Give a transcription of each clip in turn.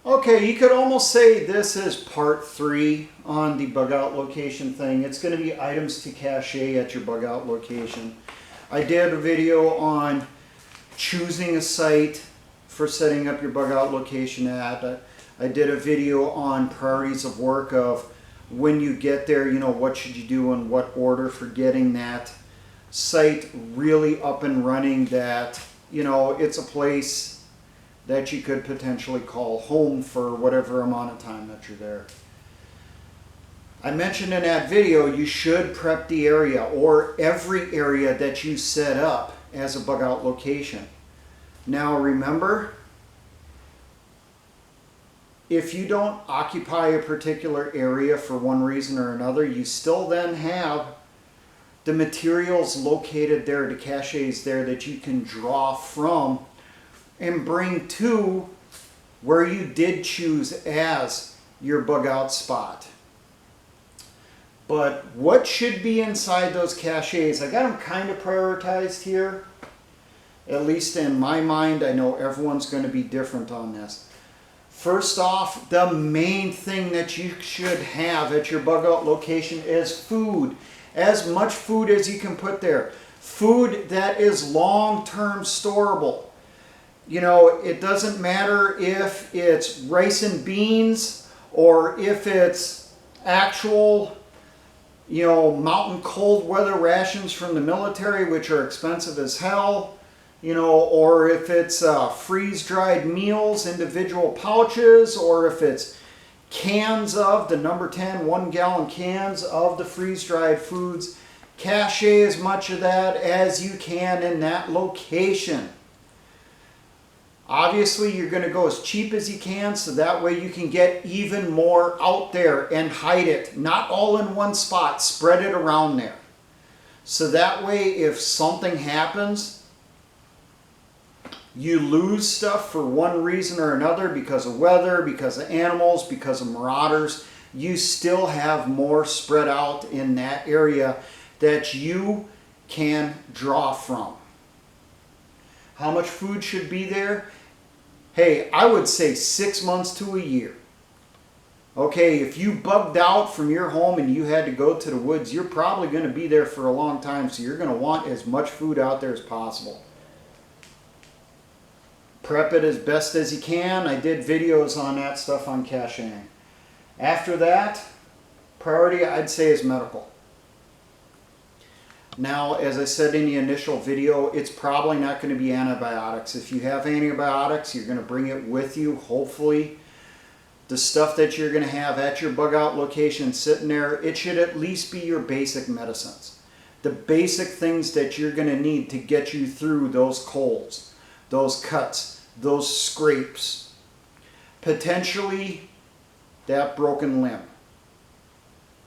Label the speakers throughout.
Speaker 1: Okay, you could almost say this is part 3 on the bug out location thing. It's going to be items to cache at your bug out location. I did a video on choosing a site for setting up your bug out location at. I did a video on priorities of work of when you get there, you know, what should you do in what order for getting that site really up and running, that, you know, it's a place that you could potentially call home for whatever amount of time that you're there. I mentioned in that video you should prep the area or every area that you set up as a bug out location. Now remember, if you don't occupy a particular area for one reason or another, you still then have the materials located there, the caches there that you can draw from and bring to where you did choose as your bug out spot. But what should be inside those caches? I got them kind of prioritized here. At least in my mind, I know everyone's going to be different on this. First off, the main thing that you should have at your bug out location is food. As much food as you can put there. Food that is long-term storable. You know, it doesn't matter if it's rice and beans or if it's actual, you know, mountain cold weather rations from the military, which are expensive as hell, you know, or if it's freeze-dried meals, individual pouches, or if it's cans of the number 10 1-gallon cans of the freeze-dried foods. Cache as much of that as you can in that location. Obviously, you're going to go as cheap as you can, so that way you can get even more out there and hide it. Not all in one spot, spread it around there. So that way, if something happens, you lose stuff for one reason or another, because of weather, because of animals, because of marauders, you still have more spread out in that area that you can draw from. How much food should be there? Hey, I would say 6 months to a year. Okay, if you bugged out from your home and you had to go to the woods, you're probably going to be there for a long time, so you're going to want as much food out there as possible. Prep it as best as you can. I did videos on that stuff on caching. After that, priority I'd say is medical. Now, as I said in the initial video, it's probably not going to be antibiotics. If you have antibiotics, you're going to bring it with you, hopefully. The stuff that you're going to have at your bug out location sitting there, it should at least be your basic medicines. The basic things that you're going to need to get you through those colds, those cuts, those scrapes. Potentially that broken limb.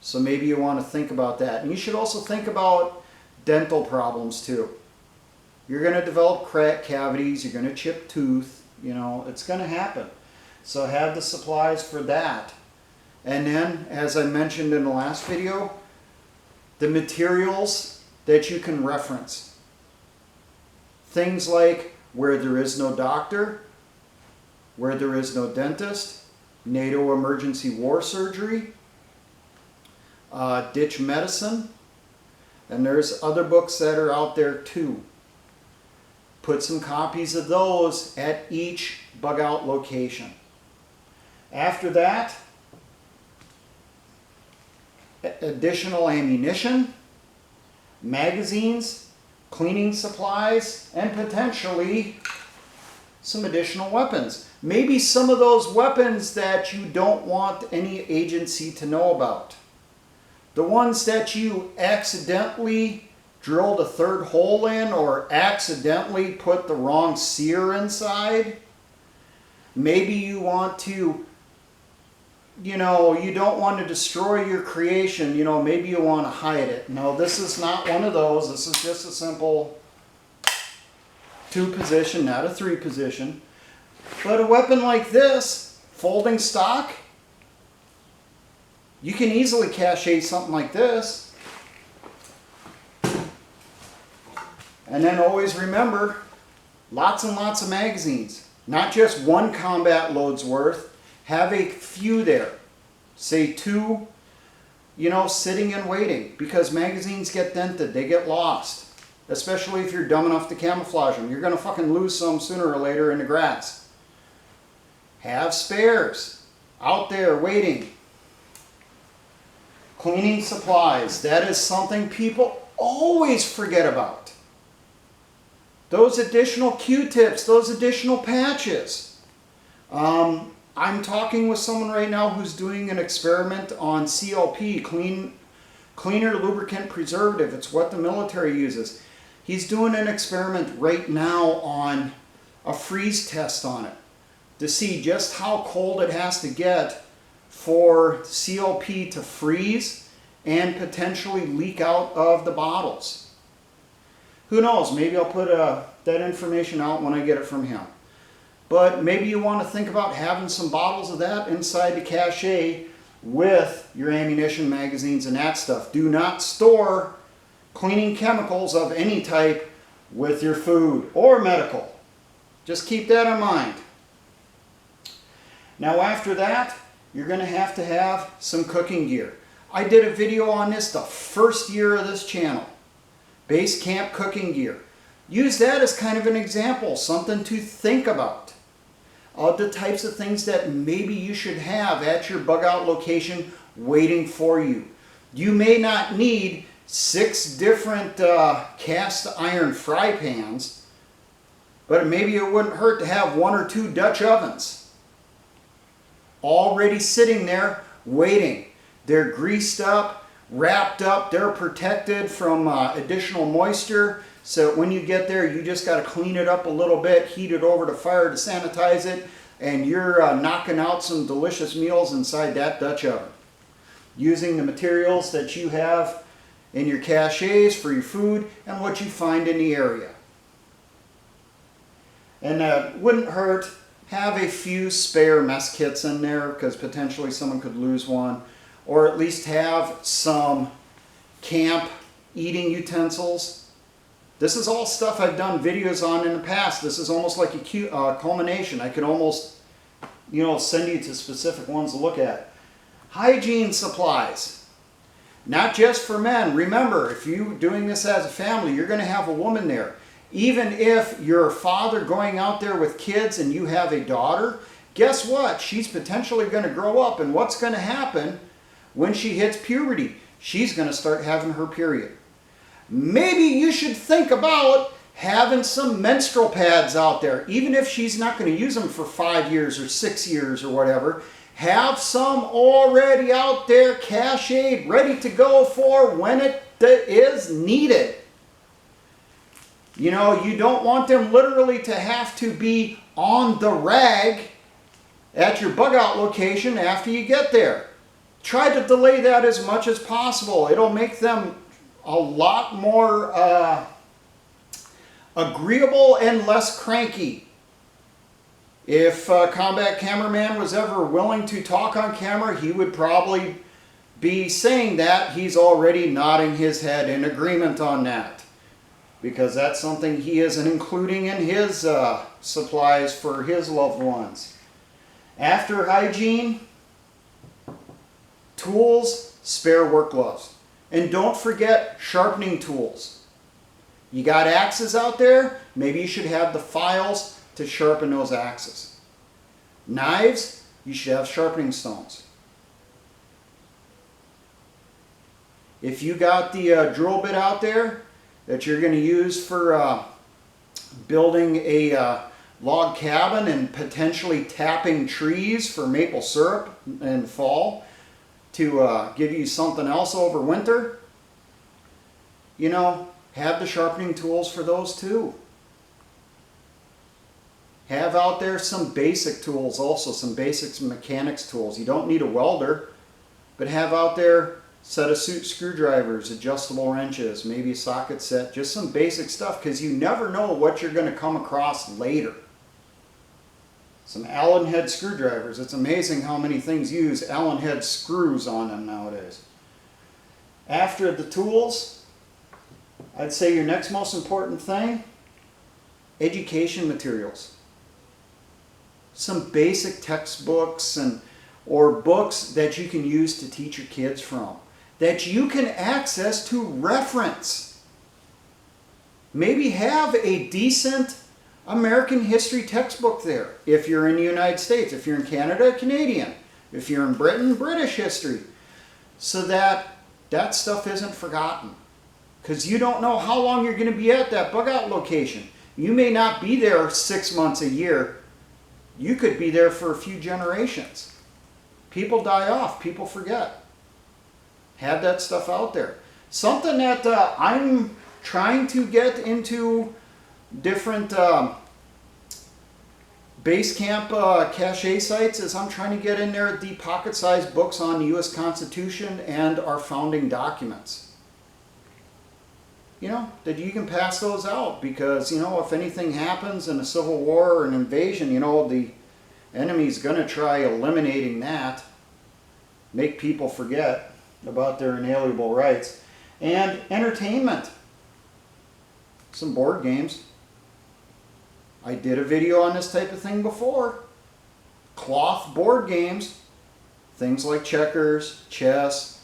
Speaker 1: So maybe you want to think about that. And you should also think about dental problems too. You're going to develop crack cavities, you're going to chip tooth, you know, it's going to happen. So have the supplies for that. And then, as I mentioned in the last video, the materials that you can reference. Things like where there is no doctor, where there is no dentist, NATO emergency war surgery, ditch medicine, and there's other books that are out there too. Put some copies of those at each bug out location. After that, additional ammunition, magazines, cleaning supplies, and potentially some additional weapons. Maybe some of those weapons that you don't want any agency to know about. The ones that you accidentally drilled a third hole in or accidentally put the wrong sear inside. Maybe you want to, you know, you don't want to destroy your creation. You know, maybe you want to hide it. No, this is not one of those. This is just a simple 2 position, not a 3 position. But a weapon like this, folding stock, you can easily cache something like this. And then always remember, lots and lots of magazines. Not just one combat load's worth. Have a few there. Say 2, sitting and waiting, because magazines get dented, they get lost. Especially if you're dumb enough to camouflage them. You're going to fucking lose some sooner or later in the grass. Have spares out there waiting. Cleaning supplies. That is something people always forget about. Those additional Q-tips, those additional patches. I'm talking with someone right now who's doing an experiment on CLP, cleaner lubricant preservative. It's what the military uses. He's doing an experiment right now on a freeze test on it to see just how cold it has to get for CLP to freeze and potentially leak out of the bottles. Who knows? Maybe I'll put that information out when I get it from him. But maybe you want to think about having some bottles of that inside the cache with your ammunition, magazines, and that stuff. Do not store cleaning chemicals of any type with your food or medical. Just keep that in mind. Now after that, you're going to have some cooking gear. I did a video on this the first year of this channel. Base camp cooking gear. Use that as kind of an example, something to think about. Of the types of things that maybe you should have at your bug out location waiting for you. You may not need 6 different cast iron fry pans, but maybe it wouldn't hurt to have 1 or 2 Dutch ovens already sitting there waiting. They're greased up, wrapped up, they're protected from additional moisture, so when you get there you just got to clean it up a little bit, heat it over the fire to sanitize it, and you're knocking out some delicious meals inside that Dutch oven using the materials that you have in your caches for your food and what you find in the area. And wouldn't hurt, have a few spare mess kits in there because potentially someone could lose one, or at least have some camp eating utensils. This is all stuff I've done videos on in the past. This is almost like a culmination. I could almost, send you to specific ones to look at. Hygiene supplies. Not just for men. Remember, if you're doing this as a family, you're going to have a woman there. Even if you're a father going out there with kids and you have a daughter, guess what? She's potentially going to grow up, and what's going to happen when she hits puberty? She's going to start having her period. Maybe you should think about having some menstrual pads out there, even if she's not going to use them for 5 years or 6 years or whatever. Have some already out there, cached, ready to go for when it is needed. You don't want them literally to have to be on the rag at your bug out location after you get there. Try to delay that as much as possible. It'll make them a lot more agreeable and less cranky. If Combat Cameraman was ever willing to talk on camera, he would probably be saying that. He's already nodding his head in agreement on that, because that's something he isn't including in his supplies for his loved ones. After hygiene, tools, spare work gloves. And don't forget sharpening tools. You got axes out there, maybe you should have the files to sharpen those axes. Knives, you should have sharpening stones. If you got the drill bit out there that you're going to use for building a log cabin and potentially tapping trees for maple syrup in fall to give you something else over winter, have the sharpening tools for those too. Have out there some basic tools also, some basic mechanics tools. You don't need a welder, but have out there set of screwdrivers, adjustable wrenches, maybe a socket set, just some basic stuff, because you never know what you're going to come across later. Some Allen head screwdrivers. It's amazing how many things use Allen head screws on them nowadays. After the tools, I'd say your next most important thing, education materials. Some basic textbooks and or books that you can use to teach your kids from, that you can access to reference. Maybe have a decent American history textbook there. If you're in the United States, if you're in Canada, Canadian. If you're in Britain, British history. So that that stuff isn't forgotten. Because you don't know how long you're going to be at that bug out location. You may not be there 6 months, a year. You could be there for a few generations. People die off. People forget. Have that stuff out there. Something that I'm trying to get into different base camp cache sites is I'm trying to get in there the pocket-sized books on the U.S. Constitution and our founding documents. You know, that you can pass those out because, you know, if anything happens in a civil war or an invasion, you know, the enemy's going to try eliminating that, make people forget about their inalienable rights. And entertainment. Some board games. I did a video on this type of thing before. Cloth board games. Things like checkers, chess.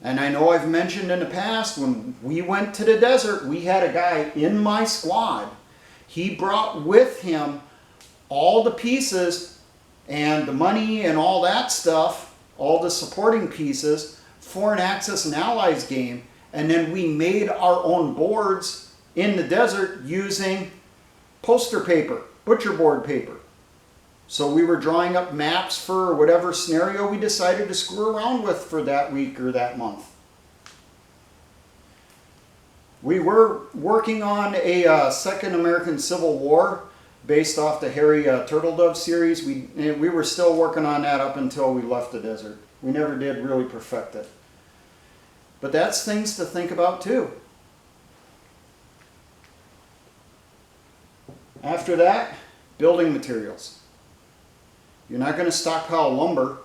Speaker 1: And I know I've mentioned in the past, when we went to the desert, we had a guy in my squad. He brought with him all the pieces and the money and all that stuff, all the supporting pieces for an Axis and Allies game. And then we made our own boards in the desert using poster paper, butcher board paper. So we were drawing up maps for whatever scenario we decided to screw around with for that week or that month. We were working on a Second American Civil War based off the Harry Turtle Dove series. We were still working on that up until we left the desert. We never did really perfect it. But that's things to think about too. After that, building materials. You're not going to stockpile lumber,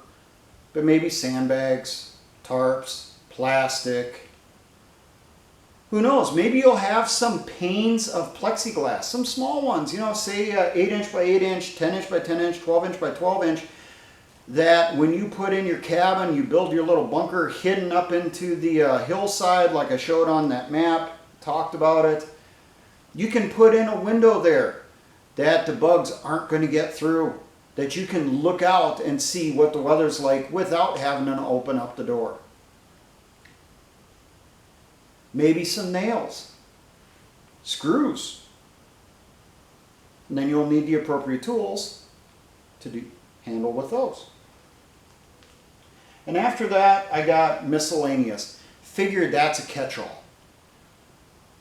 Speaker 1: but maybe sandbags, tarps, plastic. Who knows? Maybe you'll have some panes of plexiglass, some small ones, you know, say 8 inch by 8 inch, 10 inch by 10 inch, 12 inch by 12 inch, that when you put in your cabin, you build your little bunker hidden up into the hillside like I showed on that map, talked about it. You can put in a window there that the bugs aren't going to get through, that you can look out and see what the weather's like without having to open up the door. Maybe some nails, screws. And then you'll need the appropriate tools to handle with those. And after that, I got miscellaneous. Figured that's a catch-all.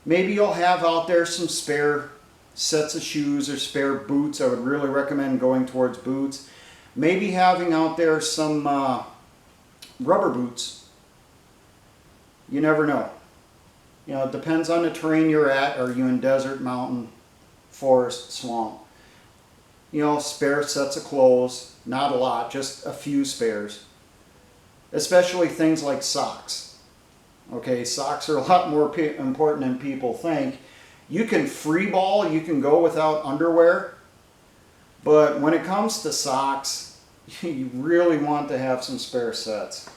Speaker 1: Maybe you'll have out there some spare sets of shoes or spare boots. I would really recommend going towards boots. Maybe having out there some rubber boots. You never know. You know, it depends on the terrain you're at. Are you in desert, mountain, forest, swamp? You know, spare sets of clothes. Not a lot, just a few spares. Especially things like socks. Okay, socks are a lot more important than people think. You can free ball, you can go without underwear, but when it comes to socks, you really want to have some spare sets.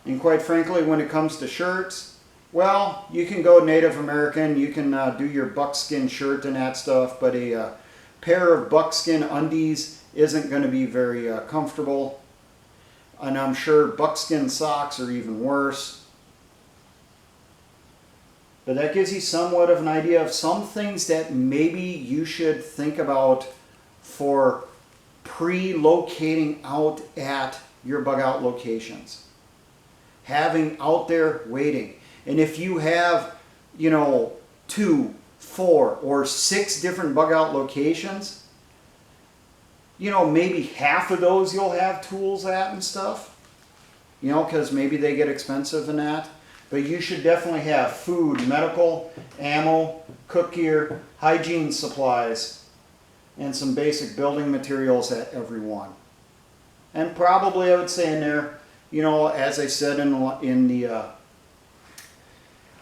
Speaker 1: And quite frankly, when it comes to shirts, well, you can go Native American, you can do your buckskin shirt and that stuff, but a pair of buckskin undies isn't going to be very comfortable. And I'm sure buckskin socks are even worse. But that gives you somewhat of an idea of some things that maybe you should think about for pre-locating out at your bug out locations. Having out there waiting. And if you have, you know, 2, 4, or 6 different bug out locations, you know, maybe half of those you'll have tools at and stuff. You know, because maybe they get expensive in that. But you should definitely have food, medical, ammo, cook gear, hygiene supplies, and some basic building materials at every one. And probably I would say in there, you know, as I said in the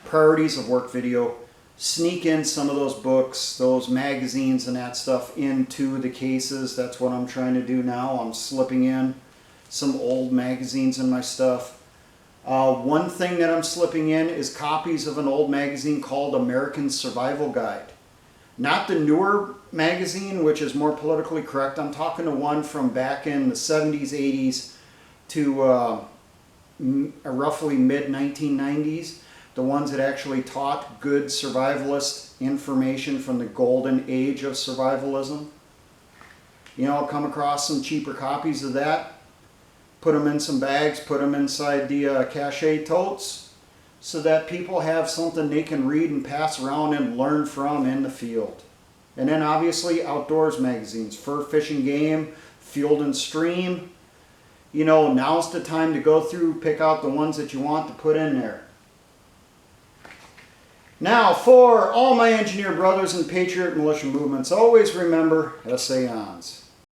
Speaker 1: priorities of work video, sneak in some of those books, those magazines and that stuff into the cases. That's what I'm trying to do now. I'm slipping in some old magazines in my stuff. One thing that I'm slipping in is copies of an old magazine called American Survival Guide. Not the newer magazine, which is more politically correct. I'm talking to one from back in the 70s, 80s to roughly mid-1990s. The ones that actually taught good survivalist information from the golden age of survivalism. You know, I'll come across some cheaper copies of that, put them in some bags, put them inside the cachet totes, so that people have something they can read and pass around and learn from in the field. And then obviously outdoors magazines, Fur, Fish and Game, Field and Stream. You know, now's the time to go through, pick out the ones that you want to put in there. Now, for all my engineer brothers and patriot militia movements, always remember, essay ons.